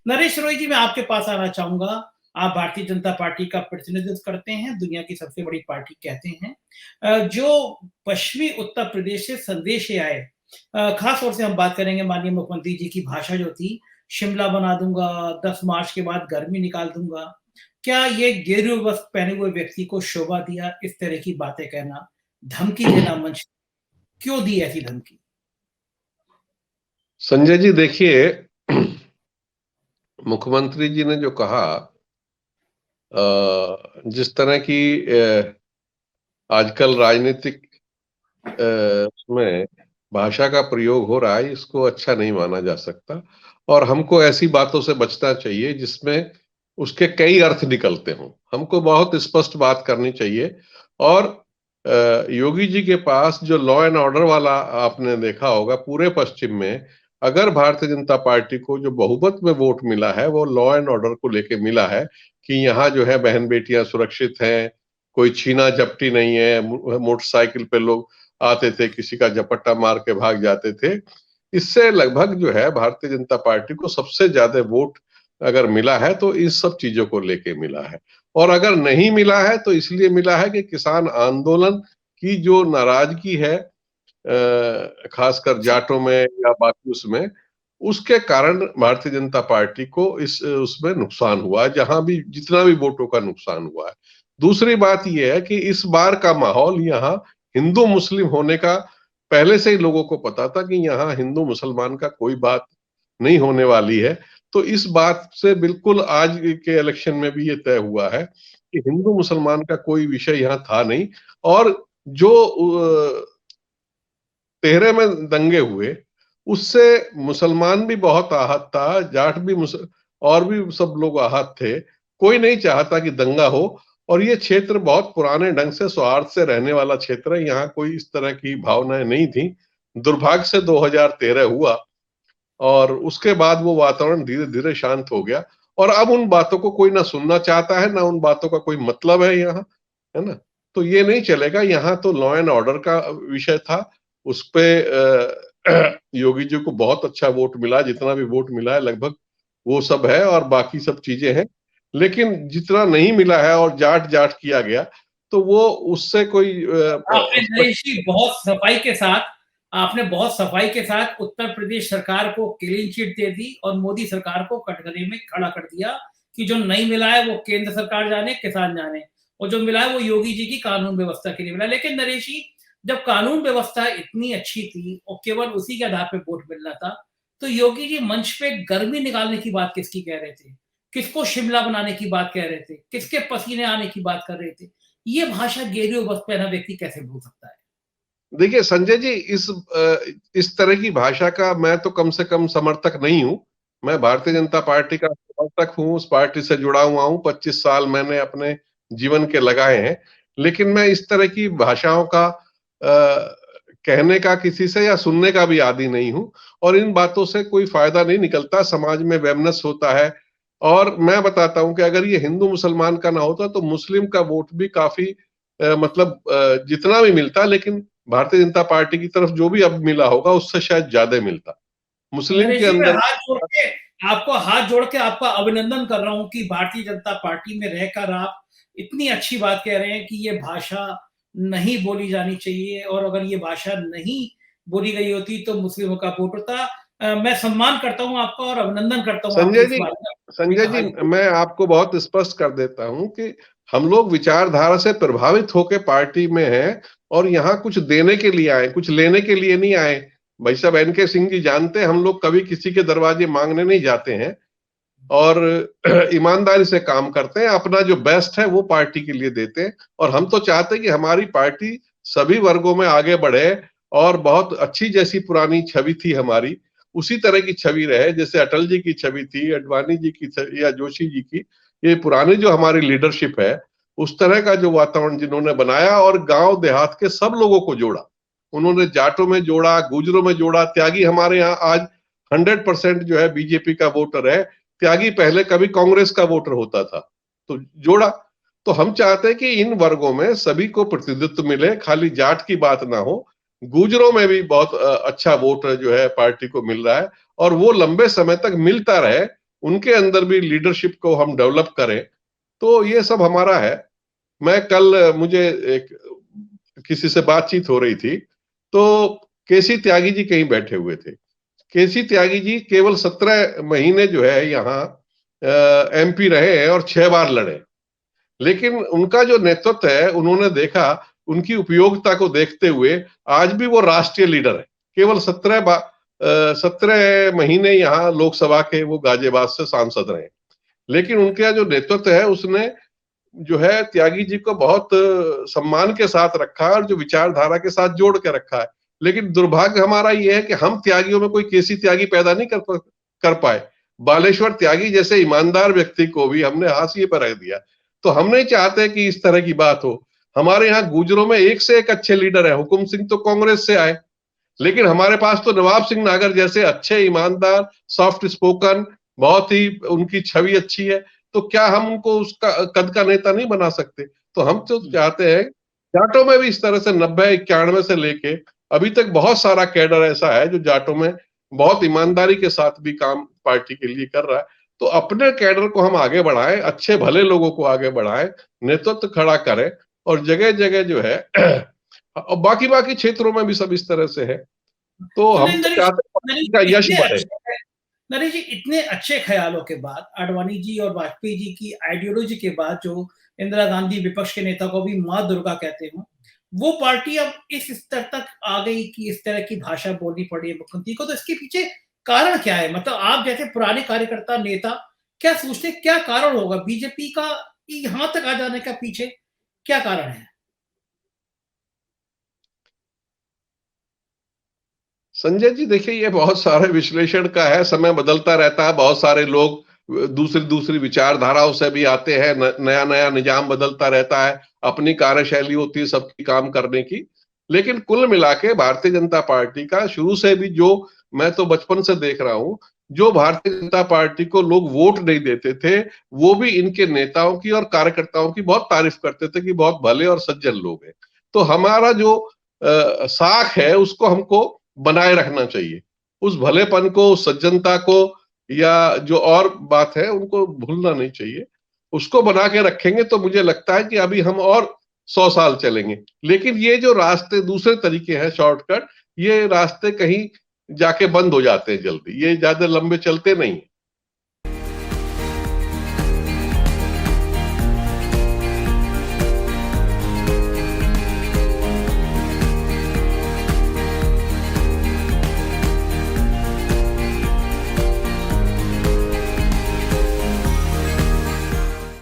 नरेश रोही जी, मैं आपके पास आना चाहूंगा। आप भारतीय जनता पार्टी का प्रतिनिधित्व करते हैं, दुनिया की सबसे बड़ी पार्टी कहते हैं। जो पश्चिमी उत्तर प्रदेश से संदेश ये आए, खास तौर से हम बात करेंगे माननीय मुख्यमंत्री जी की भाषा जो थी, शिमला बना दूंगा, 10 मार्च के बाद गर्मी निकाल दूंगा। क्या ये गेरुआ वस्त्र पहने हुए व्यक्ति को शोभा दिया इस तरह की बातें कहना, धमकी देना मंच? क्यों दी ऐसी धमकी? संजय जी देखिए, मुख्यमंत्री जी ने जो कहा, जिस तरह की आजकल राजनीतिक में भाषा का प्रयोग हो रहा है, इसको अच्छा नहीं माना जा सकता। और हमको ऐसी बातों से बचना चाहिए जिसमें उसके कई अर्थ निकलते हों। हमको बहुत स्पष्ट बात करनी चाहिए। और योगी जी के पास जो लॉ एंड ऑर्डर वाला आपने देखा होगा पूरे पश्चिम में, अगर भारतीय जनता पार्टी को जो बहुमत में वोट मिला है वो लॉ एंड ऑर्डर को लेके मिला है कि यहाँ जो है बहन बेटियां सुरक्षित हैं, कोई छीना झपटी नहीं है, मोटरसाइकिल पे लोग आते थे, किसी का झपट्टा मार के भाग जाते थे। इससे लगभग जो है भारतीय जनता पार्टी को सबसे ज्यादा वोट अगर मिला है तो इस सब चीजों को लेके मिला है। और अगर नहीं मिला है तो इसलिए मिला है कि किसान आंदोलन की जो नाराजगी है, खासकर जाटों में या बाकी उसमें, उसके कारण भारतीय जनता पार्टी को इस उसमें नुकसान हुआ है, जहां भी जितना भी वोटों का नुकसान हुआ है। दूसरी बात यह है कि इस बार का माहौल यहाँ हिंदू मुस्लिम होने का पहले से ही लोगों को पता था कि यहाँ हिंदू मुसलमान का कोई बात नहीं होने वाली है। तो इस बात से बिल्कुल आज के इलेक्शन में भी ये तय हुआ है कि हिंदू मुसलमान का कोई विषय यहाँ था नहीं। और जो 13 में दंगे हुए उससे मुसलमान भी बहुत आहत था, जाट भी और भी सब लोग आहत थे। कोई नहीं चाहता कि दंगा हो। और ये क्षेत्र बहुत पुराने ढंग से सौहार्द से रहने वाला क्षेत्र है, यहाँ कोई इस तरह की भावनाएं नहीं थी। दुर्भाग्य से 2013 हुआ और उसके बाद वो वातावरण धीरे धीरे शांत हो गया। और अब उन बातों को कोई ना सुनना चाहता है, ना उन बातों का कोई मतलब है यहाँ, है ना। तो ये नहीं चलेगा। यहाँ तो लॉ एंड ऑर्डर का विषय था, उस पे योगी जी को बहुत अच्छा वोट मिला, जितना भी वोट मिला है लगभग वो सब है और बाकी सब चीजें हैं। लेकिन जितना नहीं मिला है और जाट जाट किया गया तो वो उससे कोई आपने नरेश जी बहुत सफाई के साथ उत्तर प्रदेश सरकार को क्लीन चिट दे दी और मोदी सरकार को कटघरे में खड़ा कर दिया कि जो नहीं मिला है वो केंद्र सरकार जाने, किसान जाने, और जो मिला है वो योगी जी की कानून व्यवस्था के लिए मिला। लेकिन नरेश जी, जब कानून व्यवस्था इतनी अच्छी थी और केवल उसी के आधार पर वोट मिलना था, तो योगी जी मंच पे गर्मी निकालने की बात किसकी कह रहे थे, किसको शिमला बनाने की बात कह रहे थे, किसके पसीने आने की बात कर रहे थे? ये भाषा गेरुआ वस्त्र पहना व्यक्ति कैसे भूल सकता है? देखिए संजय जी, इस तरह की भाषा का मैं तो कम से कम समर्थक नहीं हूं। मैं भारतीय जनता पार्टी का समर्थक हूं, उस पार्टी से जुड़ा हुआ हूं, 25 साल मैंने अपने जीवन के लगाए हैं। लेकिन मैं इस तरह की भाषाओं का कहने का किसी से या सुनने का भी आदी नहीं हूं। और इन बातों से कोई फायदा नहीं निकलता, समाज में वैमनस्य होता है। और मैं बताता हूं कि अगर ये हिंदू मुसलमान का ना होता तो मुस्लिम का वोट भी काफी मतलब जितना भी मिलता, लेकिन भारतीय जनता पार्टी की तरफ जो भी अब मिला होगा उससे शायद ज्यादा मिलता मुस्लिम नरेश के जी, मैं अंदर। हाथ जोड़ के आपका अभिनंदन कर रहा हूं कि भारतीय जनता पार्टी में रहकर आप इतनी अच्छी बात कह रहे हैं कि ये भाषा नहीं बोली जानी चाहिए, और अगर ये भाषा नहीं बोली गई होती तो मुस्लिमों का वोट होता। मैं सम्मान करता हूं आपका और अभिनंदन करता हूं आपकी संजय इस जी, बात संजय जी, का। मैं आपको बहुत स्पष्ट कर देता हूं कि हम लोग विचारधारा से प्रभावित होकर पार्टी में हैं और यहाँ कुछ देने के लिए आए, कुछ लेने के लिए नहीं आए। भाई साहब एन.के. सिंह जी जानते हैं, हम लोग कभी किसी के दरवाजे मांगने नहीं जाते हैं और ईमानदारी से काम करते हैं, अपना जो बेस्ट है वो पार्टी के लिए देते हैं। और हम तो चाहते हैं कि हमारी पार्टी सभी वर्गों में आगे बढ़े और बहुत अच्छी, जैसी पुरानी छवि थी हमारी उसी तरह की छवि रहे, जैसे अटल जी की छवि थी, अडवाणी जी की या जोशी जी की। ये पुरानी जो हमारी लीडरशिप है उस तरह का जो वातावरण जिन्होंने बनाया और गांव देहात के सब लोगों को जोड़ा, उन्होंने जाटों में जोड़ा, गुजरों में जोड़ा। त्यागी हमारे यहाँ आज 100% जो है बीजेपी का वोटर है। त्यागी पहले कभी कांग्रेस का वोटर होता था, तो जोड़ा। तो हम चाहते हैं कि इन वर्गों में सभी को प्रतिनिधित्व मिले, खाली जाट की बात ना हो। गुजरों में भी बहुत अच्छा वोट जो है पार्टी को मिल रहा है और वो लंबे समय तक मिलता रहे। उनके अंदर भी लीडरशिप को हम डेवलप करें, तो ये सब हमारा है। मैं कल मुझे एक किसी से बातचीत हो रही थी, तो केसी त्यागी जी कहीं बैठे हुए थे। केसी त्यागी जी केवल 17 महीने जो है यहाँ एमपी रहे हैं और 6 बार लड़े, लेकिन उनका जो नेतृत्व है, उन्होंने देखा, उनकी उपयोगिता को देखते हुए आज भी वो राष्ट्रीय लीडर है। केवल 17 महीने यहाँ लोकसभा के वो गाजियाबाद से सांसद रहे, लेकिन उनका जो नेतृत्व है उसने जो है त्यागी जी को बहुत सम्मान के साथ रखा और जो विचारधारा के साथ जोड़ के रखा है। लेकिन दुर्भाग्य हमारा ये है कि हम त्यागियों में कोई केसी त्यागी पैदा नहीं कर पाए। बालेश्वर त्यागी जैसे ईमानदार व्यक्ति को भी हमने हाशिए पर रख दिया। तो हम नहीं चाहते कि इस तरह की बात हो। हमारे यहाँ गुजरों में एक से एक अच्छे लीडर है। हुकुम सिंह तो कांग्रेस से आए, लेकिन हमारे पास तो नवाब सिंह नागर जैसे अच्छे, ईमानदार, सॉफ्ट स्पोकन, बहुत ही उनकी छवि अच्छी है। तो क्या हम उनको उसका कद का नेता नहीं बना सकते? तो हम तो चाहते हैं, जाटों में भी इस तरह से 90-91 से लेके अभी तक बहुत सारा कैडर ऐसा है जो जाटों में बहुत ईमानदारी के साथ भी काम पार्टी के लिए कर रहा है। तो अपने कैडर को हम आगे बढ़ाएं, अच्छे भले लोगों को आगे बढ़ाएं, नेतृत्व खड़ा करें, और जगह जगह जो है और बाकी क्षेत्रों में भी सब इस तरह से है। तो हम तो चाहते हैं पार्टी का यश बढ़े। नरेश जी, इतने अच्छे ख्यालों के बाद, आडवाणी जी और वाजपेयी जी की आइडियोलॉजी के बाद, जो इंदिरा गांधी विपक्ष के नेता को भी माँ दुर्गा कहते हो, वो पार्टी अब इस स्तर तक आ गई कि इस तरह की भाषा बोलनी पड़ी है मुख्यमंत्री को। तो इसके पीछे कारण क्या है? मतलब आप जैसे पुराने कार्यकर्ता नेता क्या सोचते, क्या कारण होगा बीजेपी का यहाँ तक आ जाने का? पीछे क्या कारण है? संजय जी देखिए, ये बहुत सारे विश्लेषण का है, समय बदलता रहता है, बहुत सारे लोग दूसरी दूसरी विचारधाराओं से भी आते हैं, नया नया निजाम बदलता रहता है, अपनी कार्यशैली होती है सबकी काम करने की। लेकिन कुल मिला के भारतीय जनता पार्टी का शुरू से भी, जो मैं तो बचपन से देख रहा हूं, जो भारतीय जनता पार्टी को लोग वोट नहीं देते थे, वो भी इनके नेताओं की और कार्यकर्ताओं की बहुत तारीफ करते थे कि बहुत भले और सज्जन लोग हैं। तो हमारा जो साख है उसको हमको बनाए रखना चाहिए। उस भलेपन को, उस सज्जनता को, या जो और बात है उनको भूलना नहीं चाहिए। उसको बना के रखेंगे तो मुझे लगता है कि अभी हम और 100 साल चलेंगे। लेकिन ये जो रास्ते दूसरे तरीके हैं शॉर्टकट, ये रास्ते कहीं जाके बंद हो जाते हैं जल्दी, ये ज्यादा लंबे चलते नहीं।